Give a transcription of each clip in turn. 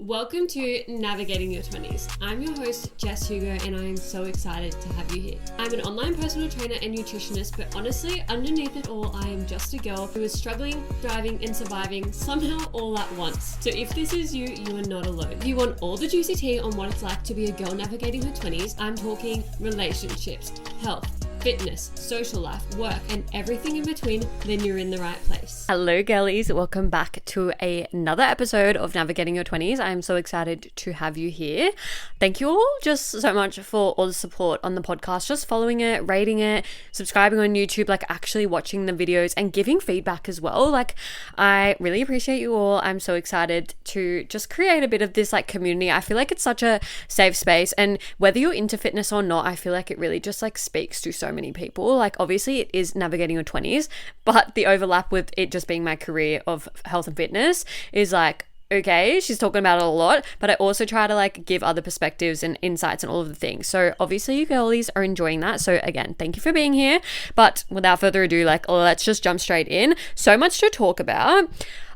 Welcome to Navigating Your 20s. I'm your host, Jess Hugo, and I am so excited to have you here. I'm an online personal trainer and nutritionist, but honestly, underneath it all, I am just a girl who is struggling, thriving, and surviving somehow all at once. So if this is you, you are not alone. If you want all the juicy tea on what it's like to be a girl navigating her 20s, I'm talking relationships, health, fitness, social life, work, and everything in between, then you're in the right place. Hello girlies, welcome back to another episode of Navigating Your 20s. I'm so excited to have you here. Thank you all just so much for all the support on the podcast, just following it, rating it, subscribing on YouTube, like actually watching the videos and giving feedback as well. Like I really appreciate you all. I'm so excited to just create a bit of this like community. I feel like it's such a safe space, and whether you're into fitness or not, I feel like it really just like speaks to so many people. Like obviously it is navigating your 20s, but the overlap with it just being my career of health and fitness is like, okay, she's talking about it a lot, but I also try to like give other perspectives and insights and all of the things. So obviously you girlies are enjoying that. So again, thank you for being here. But without further ado, like let's just jump straight in. So much to talk about.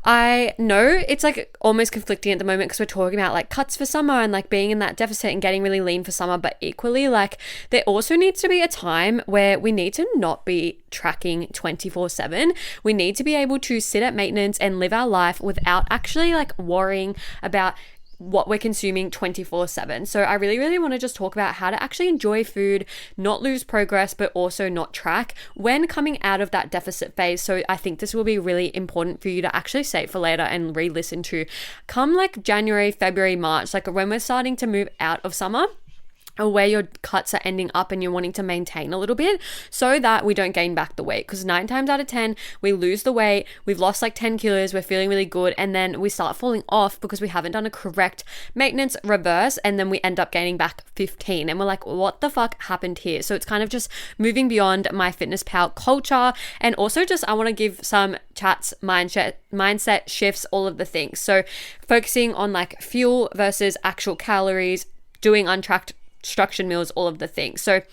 I know it's like almost conflicting at the moment because we're talking about like cuts for summer and like being in that deficit and getting really lean for summer, but equally like there also needs to be a time where we need to not be tracking 24/7. We need to be able to sit at maintenance and live our life without actually like worrying about what we're consuming 24/7. So I really want to just talk about how to actually enjoy food, not lose progress, but also not track when coming out of that deficit phase. So I think this will be really important for you to actually save for later and re-listen to come like January, February, March, like when we're starting to move out of summer, or where your cuts are ending up and you're wanting to maintain a little bit so that we don't gain back the weight. Because 9 times out of 10, we lose the weight, we've lost like 10 kilos, we're feeling really good, and then we start falling off because we haven't done a correct maintenance reverse, and then we end up gaining back 15. And we're like, what the fuck happened here? So it's kind of just moving beyond MyFitnessPal culture, and also just I want to give some chats, mindset shifts, all of the things. So focusing on like fuel versus actual calories, doing untracked structured meals, all of the things. So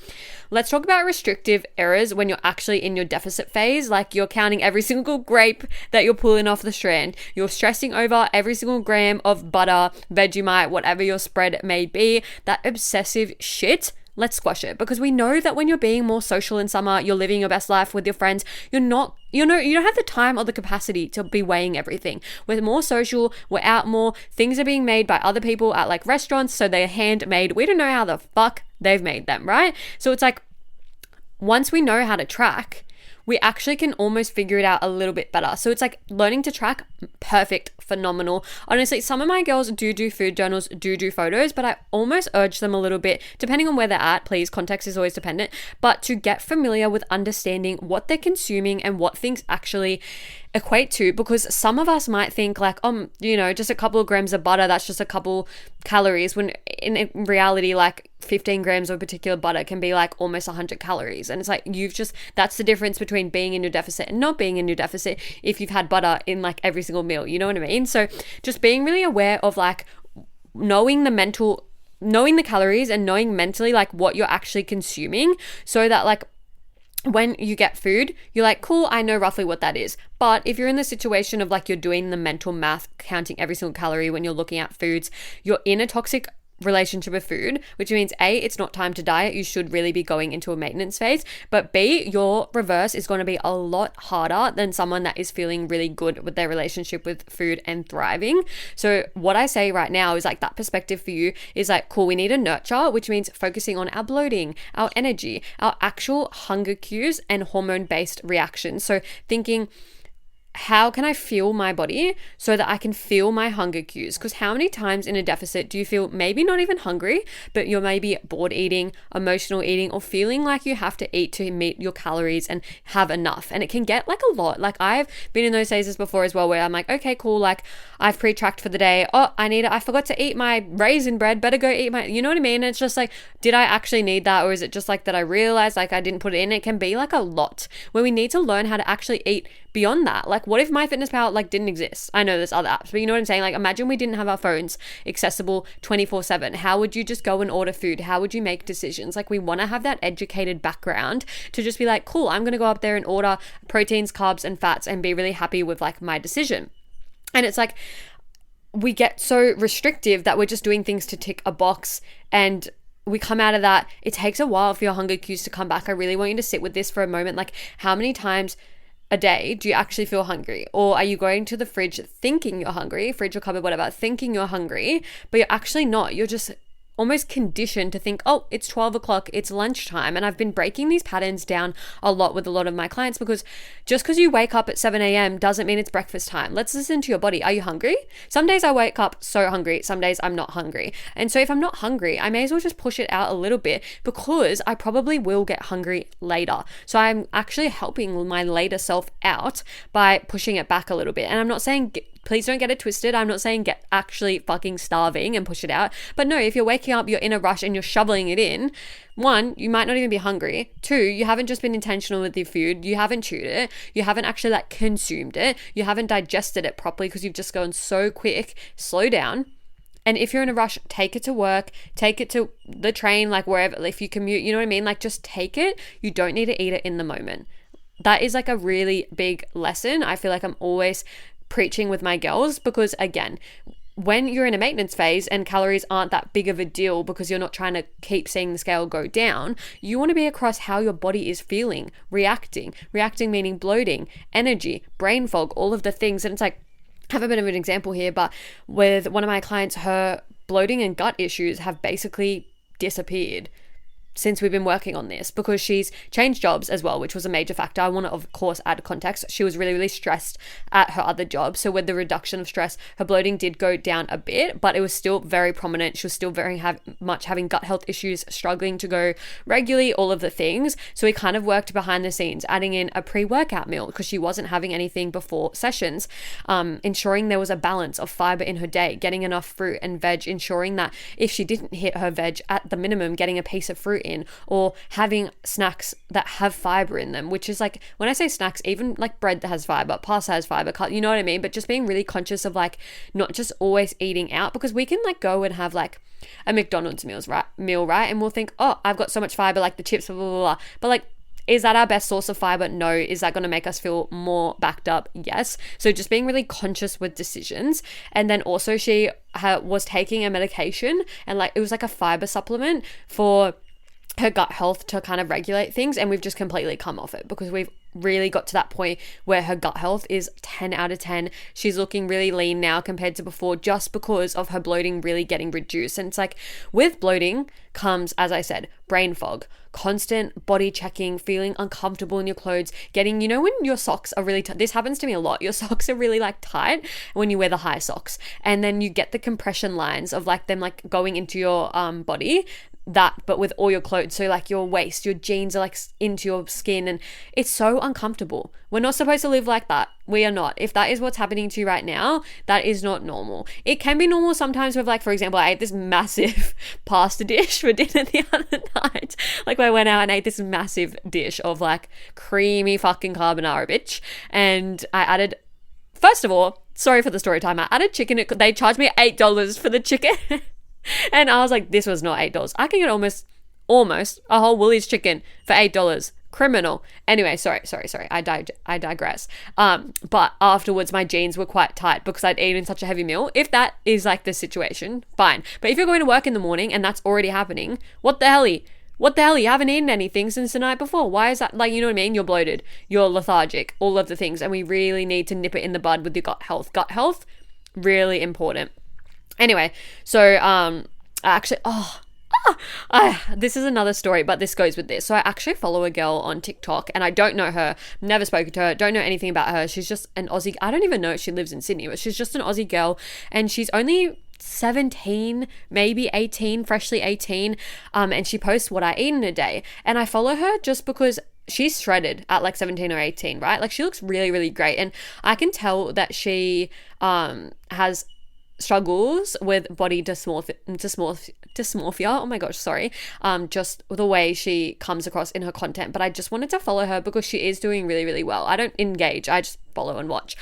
let's talk about restrictive errors when you're actually in your deficit phase. Like you're counting every single grape that you're pulling off the strand. You're stressing over every single gram of butter, Vegemite, whatever your spread may be. That obsessive shit, let's squash it, because we know that when you're being more social in summer, you're living your best life with your friends, you don't have the time or the capacity to be weighing everything. We're more social, we're out more, things are being made by other people at like restaurants, so they're handmade. We don't know how the fuck they've made them, right? So it's like, once we know how to track, we actually can almost figure it out a little bit better. So it's like learning to track, perfect, phenomenal. Honestly, some of my girls do food journals, do photos, but I almost urge them a little bit, depending on where they're at, please, context is always dependent, but to get familiar with understanding what they're consuming and what things actually equate to, because some of us might think like, just a couple of grams of butter, that's just a couple calories, when in reality, like 15 grams of a particular butter can be like almost 100 calories. And it's like, that's the difference between being in your deficit and not being in your deficit if you've had butter in like every single meal, you know what I mean? So just being really aware of like knowing the calories and knowing mentally like what you're actually consuming, so that like when you get food, you're like, cool, I know roughly what that is. But if you're in the situation of like you're doing the mental math, counting every single calorie when you're looking at foods, you're in a toxic relationship with food, which means A, it's not time to diet. You should really be going into a maintenance phase. But B, your reverse is going to be a lot harder than someone that is feeling really good with their relationship with food and thriving. So what I say right now is like that perspective for you is like, cool, we need a nurture, which means focusing on our bloating, our energy, our actual hunger cues and hormone-based reactions. So thinking, how can I fuel my body so that I can feel my hunger cues? Because how many times in a deficit do you feel maybe not even hungry, but you're maybe bored eating, emotional eating, or feeling like you have to eat to meet your calories and have enough? And it can get like a lot. Like I've been in those phases before as well, where I'm like, okay, cool. Like I've pre-tracked for the day. Oh, I forgot to eat my raisin bread. Better go eat you know what I mean? And it's just like, did I actually need that? Or is it just like that I realized like I didn't put it in? It can be like a lot where we need to learn how to actually eat beyond that. Like what if MyFitnessPal like didn't exist? I know there's other apps, but you know what I'm saying? Like imagine we didn't have our phones accessible 24/7. How would you just go and order food? How would you make decisions? Like we want to have that educated background to just be like, cool, I'm going to go up there and order proteins, carbs and fats and be really happy with like my decision. And it's like, we get so restrictive that we're just doing things to tick a box, and we come out of that. It takes a while for your hunger cues to come back. I really want you to sit with this for a moment. Like, how many times a day do you actually feel hungry? Or are you going to the fridge thinking you're hungry, fridge or cupboard, whatever, thinking you're hungry, but you're actually not? You're just almost conditioned to think, oh, it's 12 o'clock, it's lunchtime. And I've been breaking these patterns down a lot with a lot of my clients, because just because you wake up at 7 a.m. doesn't mean it's breakfast time. Let's listen to your body. Are you hungry? Some days I wake up so hungry, some days I'm not hungry. And so if I'm not hungry, I may as well just push it out a little bit, because I probably will get hungry later. So I'm actually helping my later self out by pushing it back a little bit. And I'm not saying, please don't get it twisted, I'm not saying get actually fucking starving and push it out. But no, if you're waking up, you're in a rush and you're shoveling it in, one, you might not even be hungry. Two, you haven't just been intentional with your food. You haven't chewed it. You haven't actually like consumed it. You haven't digested it properly because you've just gone so quick. Slow down. And if you're in a rush, take it to work, take it to the train, like wherever, if you commute, you know what I mean? Like, just take it. You don't need to eat it in the moment. That is like a really big lesson. I feel like I'm always preaching with my girls, because again, when you're in a maintenance phase and calories aren't that big of a deal because you're not trying to keep seeing the scale go down, you want to be across how your body is feeling, reacting meaning bloating, energy, brain fog, all of the things. And it's like, I have a bit of an example here, but with one of my clients, her bloating and gut issues have basically disappeared since we've been working on this, because she's changed jobs as well, which was a major factor. I want to, of course, add context. She was really, really stressed at her other job. So with the reduction of stress, her bloating did go down a bit, but it was still very prominent. She was still very much having gut health issues, struggling to go regularly, all of the things. So we kind of worked behind the scenes, adding in a pre-workout meal because she wasn't having anything before sessions, ensuring there was a balance of fiber in her day, getting enough fruit and veg, ensuring that if she didn't hit her veg at the minimum, getting a piece of fruit in, or having snacks that have fiber in them, which is like, when I say snacks, even like bread that has fiber, pasta has fiber, you know what I mean? But just being really conscious of like not just always eating out, because we can like go and have like a McDonald's meal, right? And we'll think, oh, I've got so much fiber, like the chips, blah, blah, blah. But like, is that our best source of fiber? No. Is that going to make us feel more backed up? Yes. So just being really conscious with decisions. And then also she was taking a medication, and like it was like a fiber supplement for her gut health to kind of regulate things, and we've just completely come off it because we've really got to that point where her gut health is 10 out of 10. She's looking really lean now compared to before, just because of her bloating really getting reduced. And it's like, with bloating comes, as I said, brain fog, constant body checking, feeling uncomfortable in your clothes, getting, you know, when your socks are really this happens to me a lot, your socks are really like tight when you wear the high socks, and then you get the compression lines of like them like going into your body, that but with all your clothes, so like your waist, your jeans are like into your skin, and it's so uncomfortable. We're not supposed to live like that. We are not. If that is what's happening to you right now, that is not normal. It can be normal sometimes with like, for example, I ate this massive pasta dish for dinner the other night. Like, I went out and ate this massive dish of like creamy fucking carbonara, bitch, and I added, first of all, sorry for the story time, I added chicken. They charged me $8 for the chicken. And I was like, this was not $8. I can get almost a whole Woolies chicken for $8. Criminal. Anyway, sorry. I digress. But afterwards, my jeans were quite tight because I'd eaten such a heavy meal. If that is like the situation, fine. But if you're going to work in the morning and that's already happening, what the hell? You haven't eaten anything since the night before. Why is that? Like, you know what I mean? You're bloated. You're lethargic. All of the things. And we really need to nip it in the bud with your gut health. Gut health, really important. Anyway, so this is another story, but this goes with this. So I actually follow a girl on TikTok, and I don't know her, never spoken to her, don't know anything about her. She's just an Aussie. I don't even know if she lives in Sydney, but she's just an Aussie girl, and she's only 17, maybe 18, freshly 18, and she posts what I eat in a day. And I follow her just because she's shredded at like 17 or 18, right? Like, she looks really, really great, and I can tell that she has struggles with body dysmorphia. Oh my gosh, sorry. Just the way she comes across in her content. But I just wanted to follow her because she is doing really, really well. I don't engage, I just follow and watch.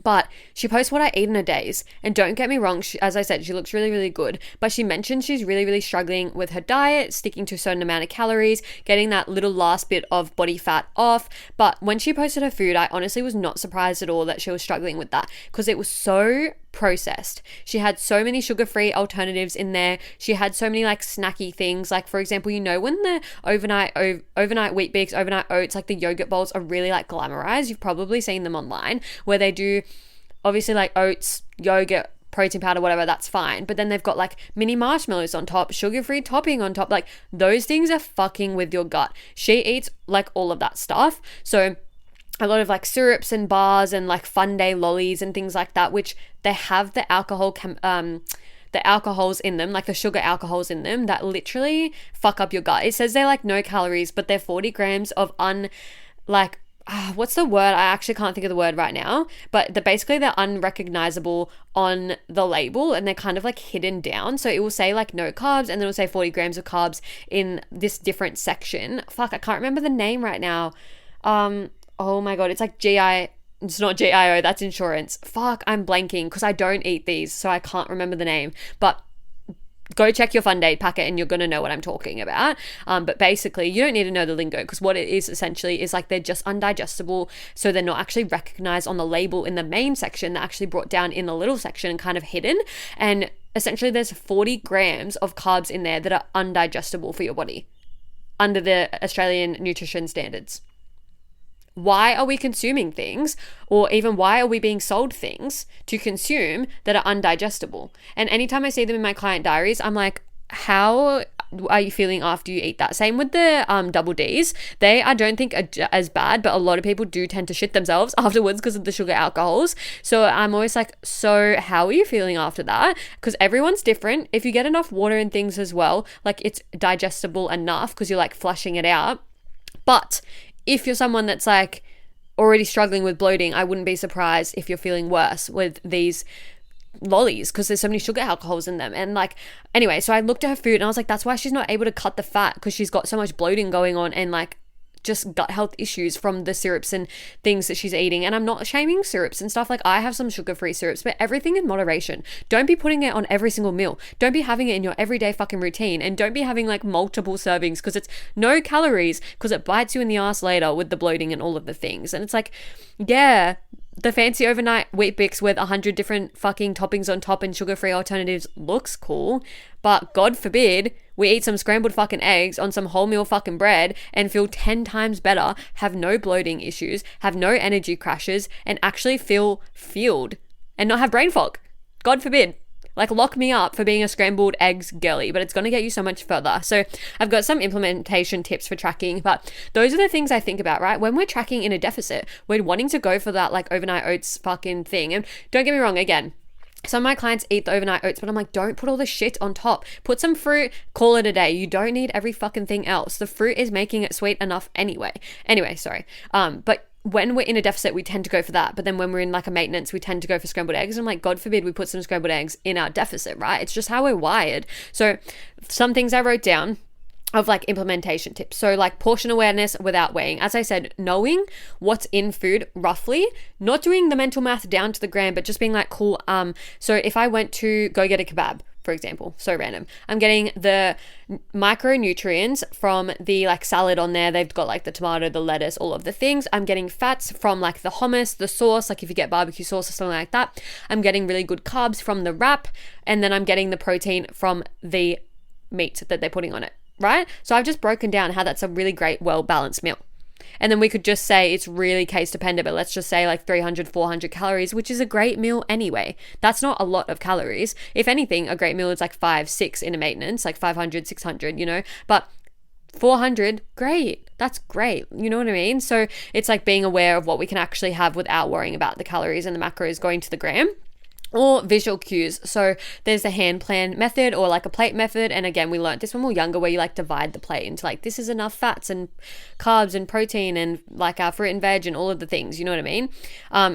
But she posts what I eat in a days, and don't get me wrong, as I said, she looks really, really good, but she mentioned she's really, really struggling with her diet, sticking to a certain amount of calories, getting that little last bit of body fat off. But when she posted her food, I honestly was not surprised at all that she was struggling with that, because it was so processed. She had so many sugar-free alternatives in there. She had so many like snacky things. Like for example, you know, when the overnight wheat bix, overnight oats, like the yogurt bowls are really like glamorized. You've probably seen them online where they do obviously like oats, yogurt, protein powder, whatever, that's fine. But then they've got like mini marshmallows on top, sugar-free topping on top. Like those things are fucking with your gut. She eats like all of that stuff. So a lot of like syrups and bars and like fun day lollies and things like that, which they have the the alcohols in them, like the sugar alcohols in them that literally fuck up your gut. It says they're like no calories, but they're 40 grams of what's the word? I actually can't think of the word right now, but they're unrecognizable on the label and they're kind of like hidden down. So it will say like no carbs and then it will say 40 grams of carbs in this different section. Fuck, I can't remember the name right now. Oh my God, it's like it's not GIO, that's insurance. Fuck, I'm blanking because I don't eat these, so I can't remember the name. But go check your Fun Day packet and you're going to know what I'm talking about. But basically, you don't need to know the lingo because what it is essentially is like they're just undigestible. So they're not actually recognized on the label in the main section. They're actually brought down in the little section and kind of hidden. And essentially, there's 40 grams of carbs in there that are undigestible for your body under the Australian nutrition standards. Why are we consuming things, or even why are we being sold things to consume that are undigestible? And anytime I see them in my client diaries, I'm like, how are you feeling after you eat that? Same with the double Ds. They, I don't think are as bad, but a lot of people do tend to shit themselves afterwards because of the sugar alcohols. So I'm always like, so how are you feeling after that? Because everyone's different. If you get enough water and things as well, like it's digestible enough because you're like flushing it out. But if you're someone that's like already struggling with bloating, I wouldn't be surprised if you're feeling worse with these lollies because there's so many sugar alcohols in them. And like, anyway, so I looked at her food and I was like, that's why she's not able to cut the fat, because she's got so much bloating going on and like just gut health issues from the syrups and things that she's eating. And I'm not shaming syrups and stuff. Like I have some sugar-free syrups, but everything in moderation. Don't be putting it on every single meal. Don't be having it in your everyday fucking routine, and don't be having like multiple servings because it's no calories, because it bites you in the ass later with the bloating and all of the things. And it's like, yeah, the fancy overnight wheat bix with 100 different fucking toppings on top and sugar-free alternatives looks cool, but God forbid we eat some scrambled fucking eggs on some wholemeal fucking bread and feel 10 times better, have no bloating issues, have no energy crashes, and actually feel fueled and not have brain fog. God forbid. Like, lock me up for being a scrambled eggs girly, but it's going to get you so much further. So I've got some implementation tips for tracking, but those are the things I think about, right? When we're tracking in a deficit, we're wanting to go for that like overnight oats fucking thing. And don't get me wrong, again, some of my clients eat the overnight oats, but I'm like, don't put all the shit on top. Put some fruit, call it a day. You don't need every fucking thing else. The fruit is making it sweet enough anyway. But when we're in a deficit, we tend to go for that. But then when we're in like a maintenance, we tend to go for scrambled eggs. And I'm like, God forbid we put some scrambled eggs in our deficit, right? It's just how we're wired. So some things I wrote down of like implementation tips. So like portion awareness without weighing. As I said, knowing what's in food roughly, not doing the mental math down to the gram, but just being like, cool. So if I went to go get a kebab, for example, so random, I'm getting the micronutrients from the like salad on there. They've got like the tomato, the lettuce, all of the things. I'm getting fats from like the hummus, the sauce, like if you get barbecue sauce or something like that. I'm getting really good carbs from the wrap, and then I'm getting the protein from the meat that they're putting on it. Right? So I've just broken down how that's a really great, well-balanced meal. And then we could just say it's really case dependent, but let's just say like 300, 400 calories, which is a great meal anyway. That's not a lot of calories. If anything, a great meal is like 5, 6 in a maintenance, like 500, 600, you know, but 400, great. That's great. You know what I mean? So it's like being aware of what we can actually have without worrying about the calories and the macros going to the gram. Or visual cues. So there's the hand plan method or like a plate method. And again, we learned this when we were younger, where you like divide the plate into like, this is enough fats and carbs and protein and like our fruit and veg and all of the things, you know what I mean?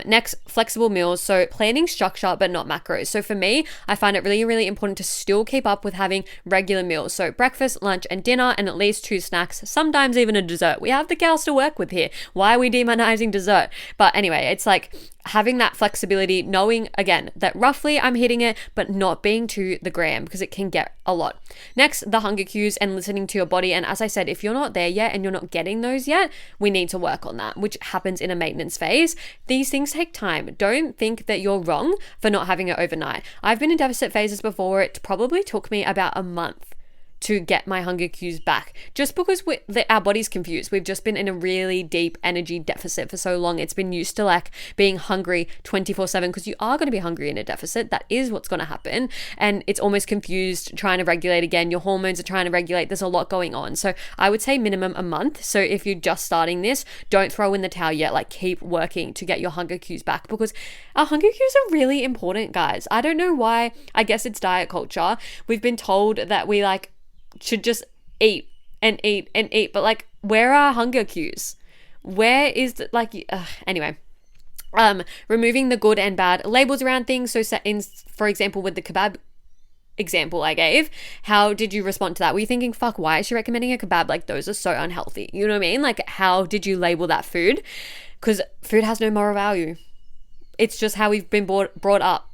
Next, flexible meals. So planning structure, but not macros. So for me, I find it really, really important to still keep up with having regular meals. So breakfast, lunch, and dinner, and at least 2 snacks, sometimes even a dessert. We have the gals to work with here. Why are we demonizing dessert? But anyway, it's like, having that flexibility, knowing again that roughly I'm hitting it, but not being to the gram because it can get a lot. Next, the hunger cues and listening to your body. And as I said, if you're not there yet and you're not getting those yet, we need to work on that, which happens in a maintenance phase. These things take time. Don't think that you're wrong for not having it overnight. I've been in deficit phases before. It probably took me about a month to get my hunger cues back, just because our body's confused. We've just been in a really deep energy deficit for so long. It's been used to like being hungry 24/7, because you are going to be hungry in a deficit. That is what's going to happen. And it's almost confused trying to regulate again. Your hormones are trying to regulate. There's a lot going on. So I would say minimum a month. So if you're just starting this, don't throw in the towel yet. Like, keep working to get your hunger cues back, because our hunger cues are really important, guys. I don't know why. I guess it's diet culture. We've been told that we like should just eat and eat and eat, but like, where are hunger cues? Where is the, like, anyway, removing the good and bad labels around things. So for example, with the kebab example I gave, how did you respond to that? Were you thinking, fuck, why is she recommending a kebab? Like, those are so unhealthy. You know what I mean? Like, how did you label that food? Because food has no moral value. It's just how we've been brought up.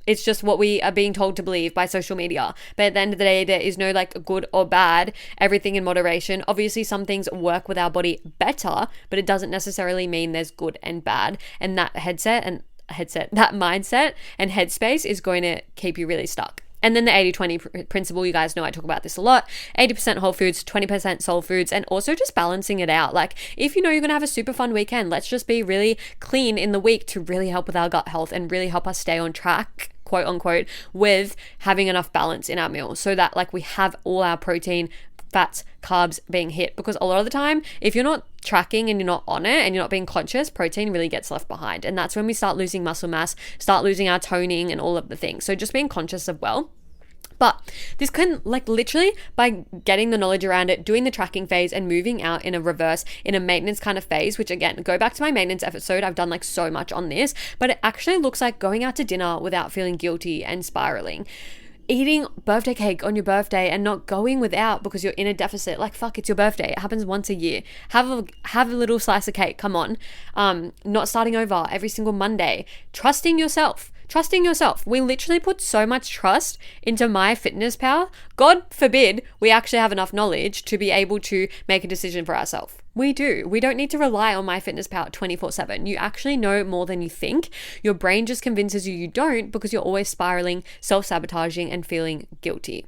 It's just what we are being told to believe by social media. But at the end of the day, there is no like good or bad, everything in moderation. Obviously, some things work with our body better, but it doesn't necessarily mean there's good and bad. And that that mindset and headspace is going to keep you really stuck. And then the 80-20 principle, you guys know I talk about this a lot. 80% whole foods, 20% soul foods, and also just balancing it out. Like, if you know you're going to have a super fun weekend, let's just be really clean in the week to really help with our gut health and really help us stay on track, quote unquote, with having enough balance in our meals, so that like we have all our protein, fats, carbs being hit. Because a lot of the time, if you're not tracking and you're not on it and you're not being conscious, protein really gets left behind. And that's when we start losing muscle mass, start losing our toning and all of the things. So just being conscious of well. But this can, like, literally by getting the knowledge around it, doing the tracking phase and moving out in a reverse, in a maintenance kind of phase, which again, go back to my maintenance episode. I've done like so much on this, but it actually looks like going out to dinner without feeling guilty and spiraling. Eating birthday cake on your birthday and not going without because you're in a deficit. Like, fuck, it's your birthday. It happens once a year. Have a little slice of cake. Come on. Not starting over every single Monday. Trusting yourself. We literally put so much trust into MyFitnessPal. God forbid we actually have enough knowledge to be able to make a decision for ourselves. We do. We don't need to rely on MyFitnessPal 24/7. You actually know more than you think. Your brain just convinces you don't, because you're always spiraling, self-sabotaging, and feeling guilty.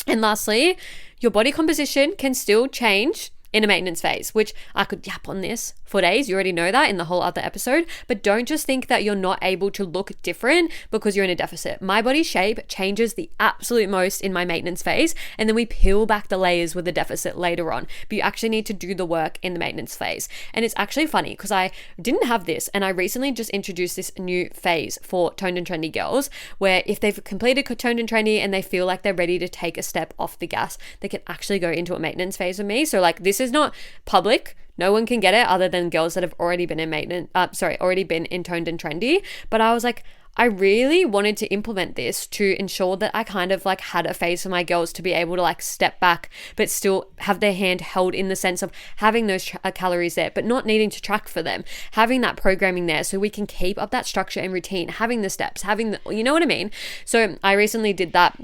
And lastly, your body composition can still change in a maintenance phase, which I could yap on this for days. You already know that in the whole other episode, but don't just think that you're not able to look different because you're in a deficit. My body shape changes the absolute most in my maintenance phase, and then we peel back the layers with the deficit later on. But you actually need to do the work in the maintenance phase. And it's actually funny because I didn't have this, and I recently just introduced this new phase for toned and trendy girls, where if they've completed toned and trendy and they feel like they're ready to take a step off the gas, they can actually go into a maintenance phase with me. So like, this is not public. No one can get it other than girls that have already been in already been in toned and trendy. But I was like, I really wanted to implement this to ensure that I kind of like had a phase for my girls to be able to like step back, but still have their hand held in the sense of having those calories there, but not needing to track for them, having that programming there so we can keep up that structure and routine, having the steps, you know what I mean? So I recently did that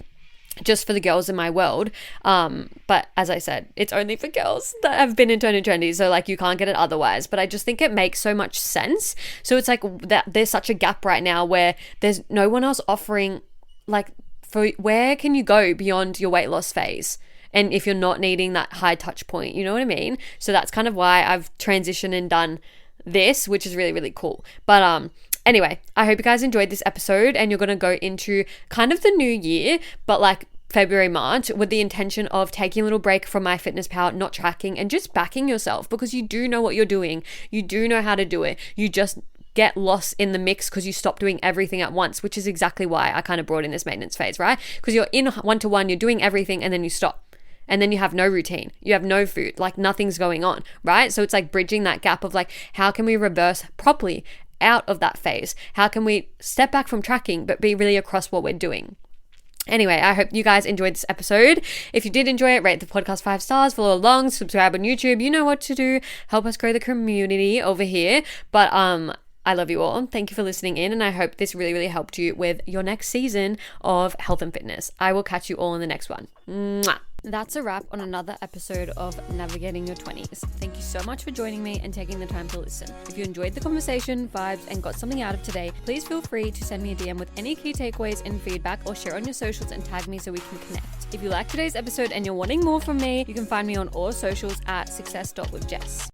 just for the girls in my world. But as I said, it's only for girls that have been in toned and trendy. So like, you can't get it otherwise. But I just think it makes so much sense. So it's like that there's such a gap right now where there's no one else offering, like, for where can you go beyond your weight loss phase? And if you're not needing that high touch point, you know what I mean? So that's kind of why I've transitioned and done this, which is really, really cool. But anyway, I hope you guys enjoyed this episode, and you're going to go into kind of the new year, but like February, March, with the intention of taking a little break from MyFitnessPal, not tracking, and just backing yourself, because you do know what you're doing. You do know how to do it. You just get lost in the mix because you stop doing everything at once, which is exactly why I kind of brought in this maintenance phase, right? Because you're in one-to-one, you're doing everything, and then you stop. And then you have no routine, you have no food, like nothing's going on, right? So it's like bridging that gap of like, how can we reverse properly out of that phase? How can we step back from tracking, but be really across what we're doing? Anyway, I hope you guys enjoyed this episode. If you did enjoy it, rate the podcast 5 stars, follow along, subscribe on YouTube. You know what to do. Help us grow the community over here. But I love you all. Thank you for listening in, and I hope this really, really helped you with your next season of health and fitness. I will catch you all in the next one. Mwah. That's a wrap on another episode of Navigating Your 20s. Thank you so much for joining me and taking the time to listen. If you enjoyed the conversation, vibes, and got something out of today, please feel free to send me a DM with any key takeaways and feedback, or share on your socials and tag me so we can connect. If you liked today's episode and you're wanting more from me, you can find me on all socials at success.withjess.